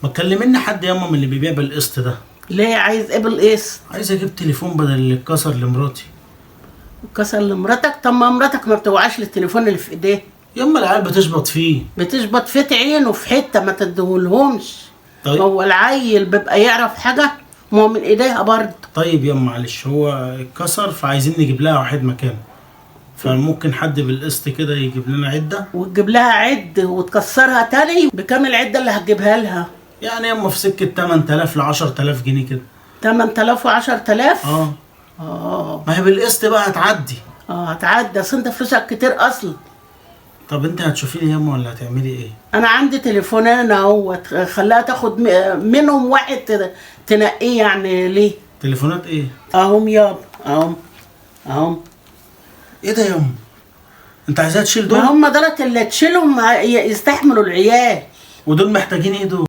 ما تكلميني حد ياما من اللي بيبيع بالقسط ده. ليه عايز ايه بالقسط؟ عايز اجيب تليفون بدل اللي اتكسر لمراتي. كسر لمراتك؟ طب ما مراتك ما بتوعاش للتليفون اللي في ايديه. ياما العيال بتشبط فيه. بتشبط في عينه في حته ما تديهولهمش. طيب. هو العيل بيبقى يعرف حاجه؟ ما هو من ايديها برضه. طيب ياما معلش، هو اتكسر فعايزين نجيب لها واحد مكانه، فممكن حد بالقسط كده يجيب لنا عده. وتجيب لها عد وتكسرها تاني؟ بكام العده اللي هتجيبها لها؟ يعني ياما في سكه 8000 ل 10000 جنيه كده. 8000 و10000؟ ما هي بالقسط بقى هتعدي. هتعدي، اصل انت فلوسك كتير اصلا. طب انت هتشوفي لي ياما ولا هتعملي ايه؟ انا عندي تليفونين اهوت، خليها تاخد منهم واحد تنقيه. يعني ليه؟ تليفونات ايه؟ اهم يابا، اهم. ايه ده ياما؟ انت عايزاها تشيل دول؟ ما هم دولت اللي تشيلهم يستحملوا العيال. ودول محتاجين ايه دول؟